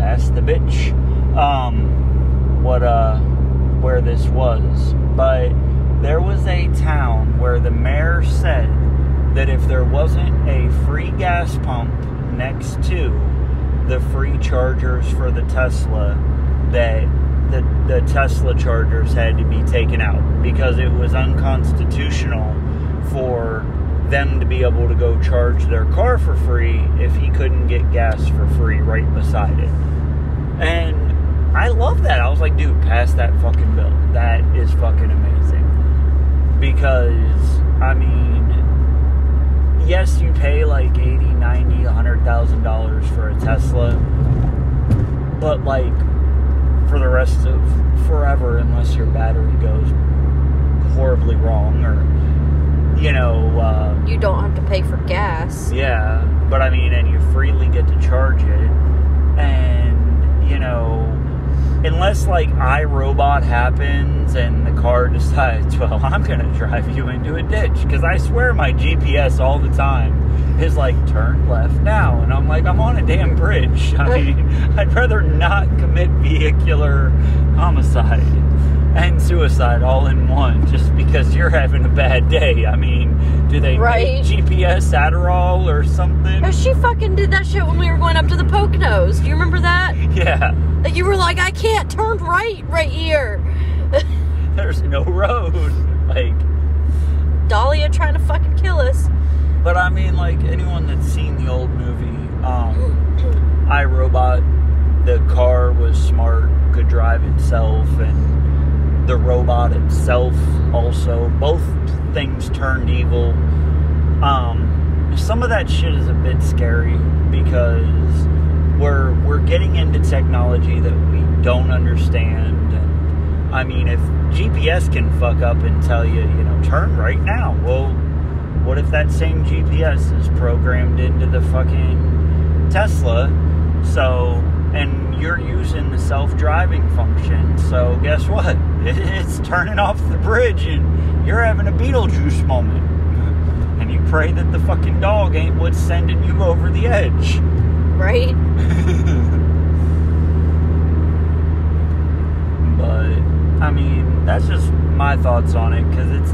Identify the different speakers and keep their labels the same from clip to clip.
Speaker 1: ask the bitch where this was. But there was a town where the mayor said that if there wasn't a free gas pump next to the free chargers for the Tesla, that the Tesla chargers had to be taken out because it was unconstitutional for them to be able to go charge their car for free if he couldn't get gas for free right beside it. And I love that. I was like, dude, pass that fucking bill. That is fucking amazing. Because, I mean, yes, you pay like $80,000, $90,000, $100,000 for a Tesla, but like for the rest of forever, unless your battery goes horribly wrong, or you don't have to pay for gas. Yeah, but I mean, and you freely get to charge it, and unless like iRobot happens and the car decides, well, I'm gonna drive you into a ditch, because I swear my GPS all the time is like, turn left now, and I'm like, I'm on a damn bridge. I mean, I'd rather not commit vehicular homicide and suicide all in one just because you're having a bad day. I mean, do they make GPS Adderall or something? She fucking did that shit when we were going up to the Poconos. Do you remember that? Yeah. Like, you were like, I can't turn right here. There's no road. Like, Dahlia trying to fucking kill us. But I mean, like, anyone that's seen the old movie, iRobot, the car was smart, could drive itself, and the robot itself also, both things turned evil. Some of that shit is a bit scary because we're getting into technology that we don't understand. And I mean, if GPS can fuck up and tell you, turn right now, well, what if that same GPS is programmed into the fucking Tesla? So, and you're using the self-driving function, so guess what? It's turning off the bridge and you're having a Beetlejuice moment. And you pray that the fucking dog ain't what's sending you over the edge. Right? But, I mean, that's just my thoughts on it, because it's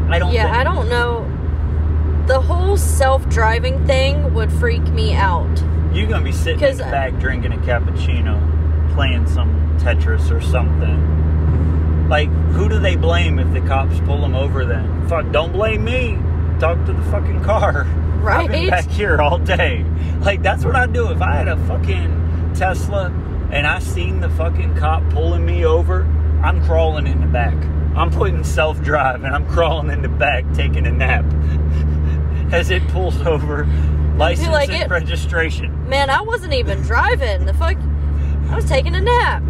Speaker 1: I don't know. The whole self-driving thing would freak me out. You're going to be sitting in the back drinking a cappuccino, playing some Tetris or something. Like, who do they blame if the cops pull them over then? Fuck, don't blame me. Talk to the fucking car. Right? I've been back here all day. Like, that's what I'd do if I had a fucking Tesla and I seen the fucking cop pulling me over. I'm crawling in the back. I'm putting self-drive and I'm crawling in the back taking a nap. As it pulls over, license and registration. Man, I wasn't even driving. The fuck? I was taking a nap.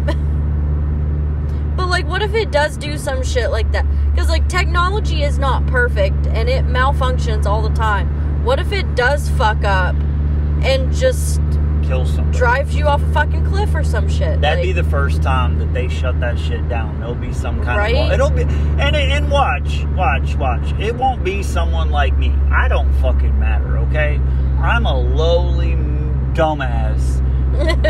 Speaker 1: But, like, what if it does do some shit like that? Because, like, technology is not perfect and it malfunctions all the time. What if it does fuck up and just kill somebody, drives you off a fucking cliff or some shit? That'd be the first time that they shut that shit down. There'll be some kind of... It'll be... And watch. It won't be someone like me. I don't fucking matter, okay? I'm a lowly dumbass.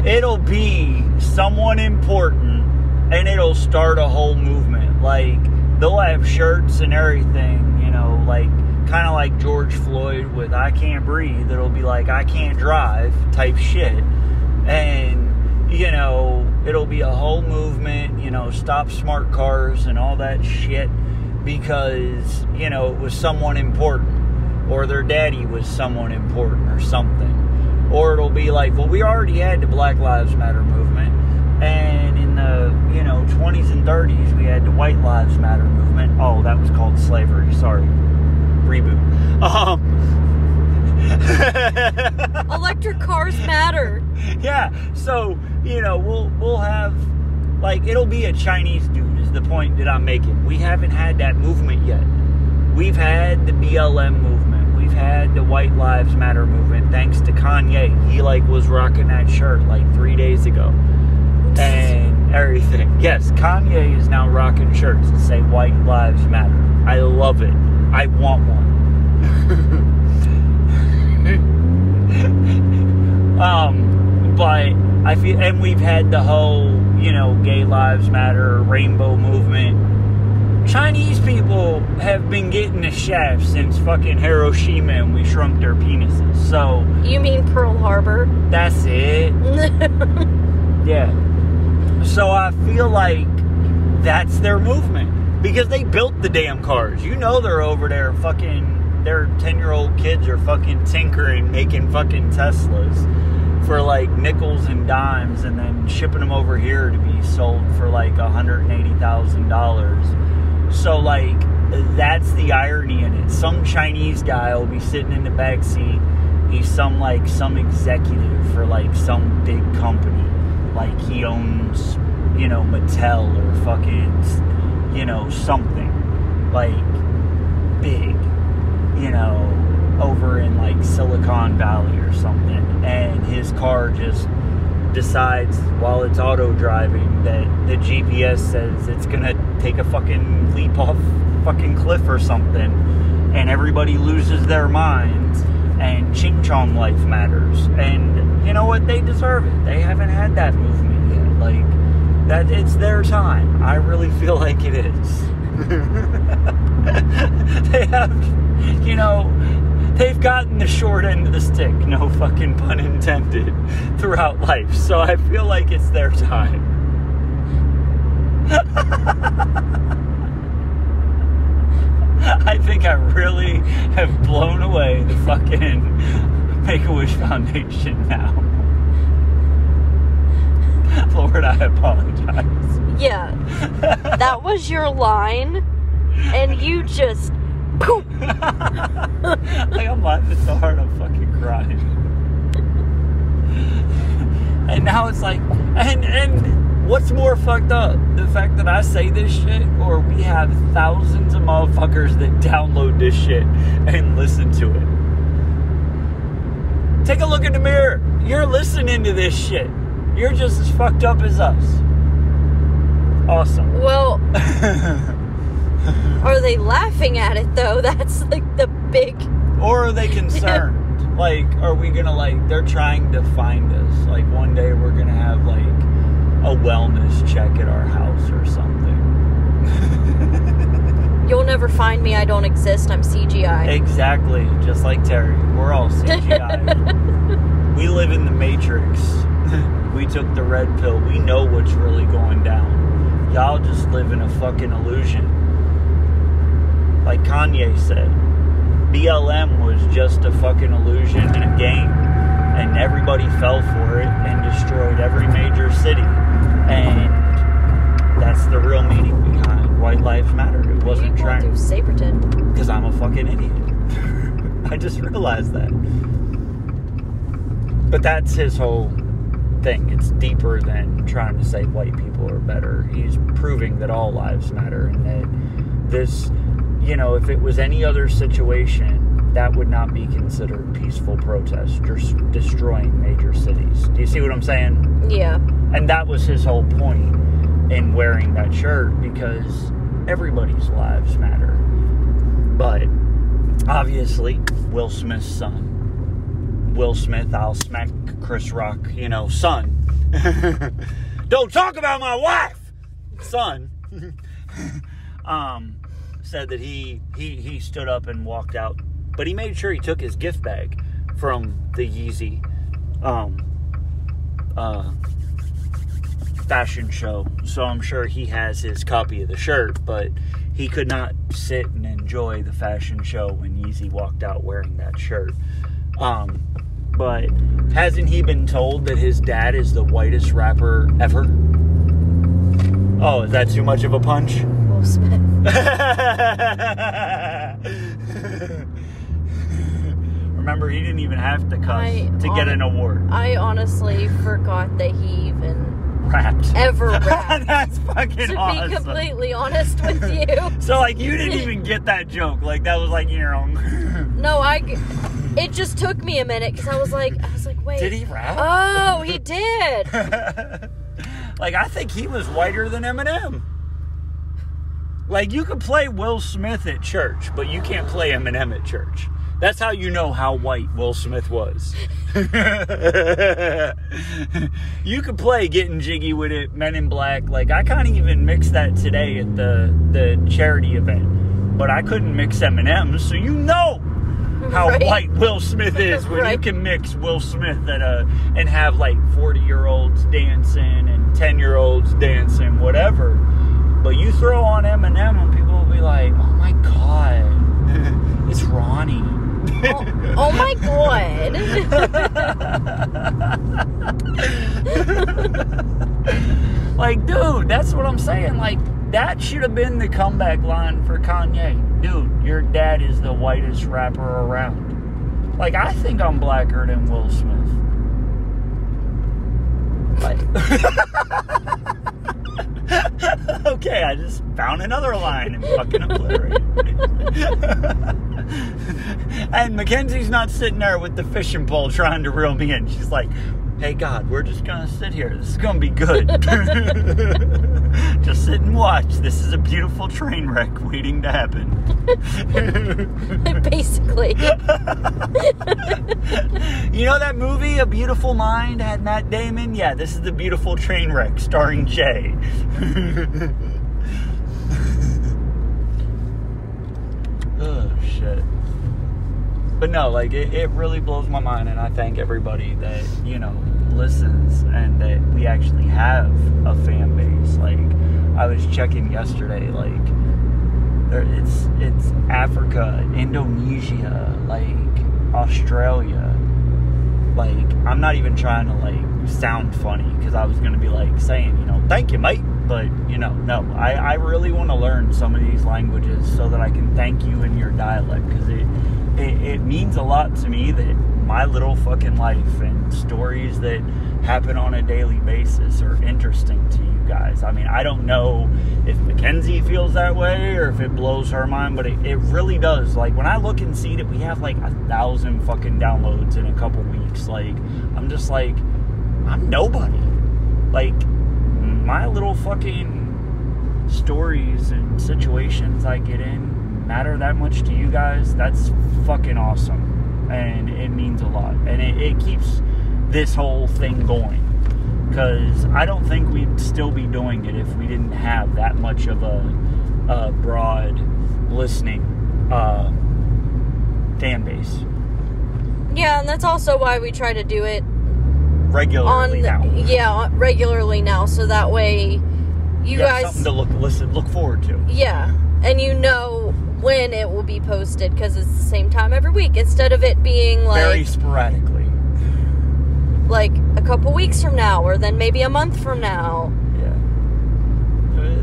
Speaker 1: It'll be someone important, and it'll start a whole movement. Like, they'll have shirts and everything, like, kind of like George Floyd with I can't breathe. It'll be like I can't drive type shit. And, it'll be a whole movement, stop smart cars and all that shit because, it was someone important, or their daddy was someone important or something. Or it'll be like, well, we already had the Black Lives Matter movement, and in the, 20s and 30s, we had the White Lives Matter movement. Oh, that was called slavery. Sorry. Reboot. Electric cars matter. Yeah, so, we'll have, like, it'll be a Chinese dude is the point that I'm making. We haven't had that movement yet. We've had the BLM movement. We've had the White Lives Matter movement, thanks to Kanye. He, was rocking that shirt, 3 days ago. And everything. Yes, Kanye is now rocking shirts that say White Lives Matter. I love it. I want one. I feel, and we've had the whole, you know, gay lives matter, rainbow movement. Chinese people have been getting the shaft since fucking Hiroshima and we shrunk their penises. So
Speaker 2: you mean Pearl Harbor?
Speaker 1: That's it. Yeah. So I feel like that's their movement because they built the damn cars. You know, they're over there fucking, their 10-year-old kids are fucking tinkering, making fucking Teslas for like nickels and dimes and then shipping them over here to be sold for like $180,000. So like, that's the irony in it. Some Chinese guy will be sitting in the back seat. He's some executive for like some big company. Like he owns, you know, Mattel or fucking, you know, something like big, you know, over in like Silicon Valley or something. And his car just decides while it's auto driving that the GPS says it's gonna take a fucking leap off fucking cliff or something, and everybody loses their minds, and Ching Chong life matters. And you know what? They deserve it. They haven't had that movement yet. Like, that, it's their time. I really feel like it is. They have, you know, they've gotten the short end of the stick, no fucking pun intended, throughout life. So I feel like it's their time. I think I really have blown away the fucking Make-A-Wish Foundation now. Lord, I apologize.
Speaker 2: Yeah. That was your line, and you just... Like,
Speaker 1: I'm laughing so hard I'm fucking crying. And now it's like... And what's more fucked up? The fact that I say this shit, or we have thousands of motherfuckers that download this shit and listen to it. Take a look in the mirror. You're listening to this shit. You're just as fucked up as us. Awesome.
Speaker 2: Well, are they laughing at it, though? That's, like, the big...
Speaker 1: Or are they concerned? Like, are we gonna, like, they're trying to find us. Like, one day we're gonna have, like, a wellness check at our house or something.
Speaker 2: You'll never find me. I don't exist. I'm CGI.
Speaker 1: Exactly. Just like Terry. We're all CGI. We live in the Matrix. We took the red pill. We know what's really going down. Y'all just live in a fucking illusion. Like Kanye said, BLM was just a fucking illusion and a game. And everybody fell for it and destroyed every major city. And that's the real meaning behind White Lives Matter. It wasn't trying to
Speaker 2: Saberton.
Speaker 1: Because I'm a fucking idiot. I just realized that. But that's his whole thing. It's deeper than trying to say white people are better. He's proving that all lives matter, and that this, you know, if it was any other situation, that would not be considered peaceful protest, just destroying major cities. Do you see what I'm saying?
Speaker 2: Yeah.
Speaker 1: And that was his whole point in wearing that shirt, because everybody's lives matter. But obviously, Will Smith's son. Will Smith, I'll smack Chris Rock, you know, son. Don't talk about my wife! Son. Said that he stood up and walked out. But he made sure he took his gift bag from the Yeezy fashion show. So I'm sure he has his copy of the shirt, but he could not sit and enjoy the fashion show when Yeezy walked out wearing that shirt. But hasn't he been told that his dad is the whitest rapper ever? Oh, is that too much of a punch?
Speaker 2: Will Smith.
Speaker 1: Remember, he didn't even have to cuss to get an award.
Speaker 2: I honestly forgot that he even
Speaker 1: ever
Speaker 2: rapped.
Speaker 1: That's fucking awesome.
Speaker 2: To be completely honest with you.
Speaker 1: So, like, you didn't even get that joke. Like, that was like, you know.
Speaker 2: No, it just took me a minute, because I was like, wait.
Speaker 1: Did he rap?
Speaker 2: Oh, he did.
Speaker 1: Like, I think he was whiter than Eminem. Like, you could play Will Smith at church, but you can't play Eminem at church. That's how you know how white Will Smith was. You could play Getting Jiggy with It, Men in Black. Like, I can't even mix that today at the charity event. But I couldn't mix Eminem, so you know how white Will Smith is when you can mix Will Smith and have, like, 40-year-olds dancing and 10-year-olds dancing, whatever. But you throw on Eminem and people will be like, oh, my God, it's Ronnie.
Speaker 2: Oh my God.
Speaker 1: Like, dude, that's what I'm saying. Like, that should have been the comeback line for Kanye. Dude, your dad is the whitest rapper around. Like, I think I'm blacker than Will Smith. Like, okay, I just found another line and fucking obliterated. And Mackenzie's not sitting there with the fishing pole trying to reel me in. She's like, hey, God, we're just going to sit here. This is going to be good. Just sit and watch. This is a beautiful train wreck waiting to happen.
Speaker 2: Basically.
Speaker 1: You know that movie, A Beautiful Mind, had Matt Damon? Yeah, this is the beautiful train wreck starring Jay. Oh, shit. But no, like, it really blows my mind, and I thank everybody that, you know, listens, and that we actually have a fan base. Like, I was checking yesterday, like, it's Africa, Indonesia, like, Australia. Like, I'm not even trying to, like, sound funny, because I was going to be, like, saying, you know, thank you, mate. But, you know, no, I really want to learn some of these languages so that I can thank you in your dialect, because it means a lot to me that my little fucking life and stories that happen on a daily basis are interesting to you guys. I mean, I don't know if Mackenzie feels that way or if it blows her mind, but it really does. Like, when I look and see that we have like 1,000 fucking downloads in a couple weeks, like, I'm just like, I'm nobody. Like, my little fucking stories and situations I get in matter that much to you guys. That's fucking awesome, and it means a lot, and it keeps this whole thing going, because I don't think we'd still be doing it if we didn't have that much of a broad listening fan base.
Speaker 2: Yeah, and that's also why we try to do it
Speaker 1: regularly now.
Speaker 2: Yeah, regularly now, so that way you guys
Speaker 1: have something to look forward to.
Speaker 2: Yeah, and you know when it will be posted, because it's the same time every week, instead of it being like
Speaker 1: very sporadically,
Speaker 2: like a couple weeks from now, or then maybe a month from now.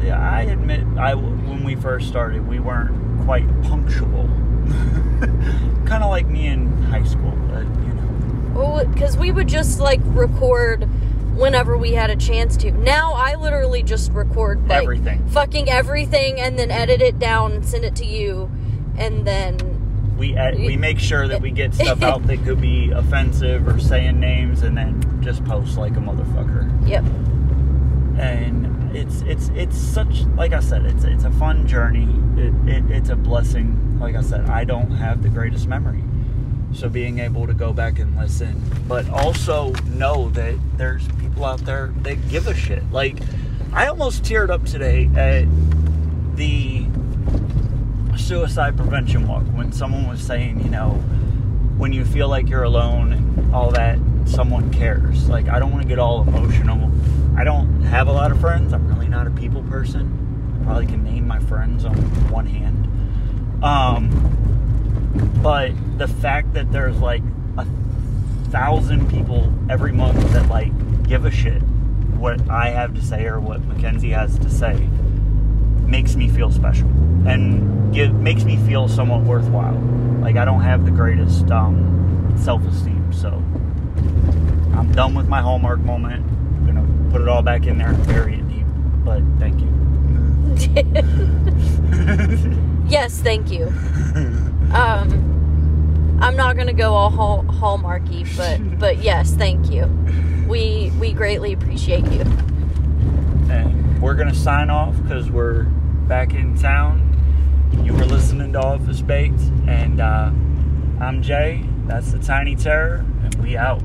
Speaker 1: Yeah, I admit, when we first started, we weren't quite punctual. Kind of like me in high school, but you know.
Speaker 2: Well, because we would just like record whenever we had a chance to. Now I literally just record like fucking everything, and then edit it down and send it to you, and then
Speaker 1: we make sure that we get stuff out that could be offensive or saying names, and then just post like a motherfucker.
Speaker 2: Yep.
Speaker 1: And it's such, like I said, it's a fun journey. It's a blessing. Like I said, I don't have the greatest memory. So being able to go back and listen, but also know that there's people out there that give a shit. Like, I almost teared up today at the suicide prevention walk when someone was saying, you know, when you feel like you're alone and all that, someone cares. Like, I don't want to get all emotional. I don't have a lot of friends. I'm really not a people person. I probably can name my friends on one hand. But the fact that there's like 1,000 people every month that like give a shit what I have to say or what Mackenzie has to say makes me feel special and makes me feel somewhat worthwhile. Like, I don't have the greatest self-esteem, so I'm done with my Hallmark moment. I'm gonna put it all back in there and bury it deep. But thank you.
Speaker 2: Yes, thank you. I'm not gonna go all Hallmarky, but yes, thank you. We greatly appreciate you.
Speaker 1: And we're gonna sign off because we're back in town. You were listening to Office Bates, and I'm Jay. That's the Tiny Terror, and we out.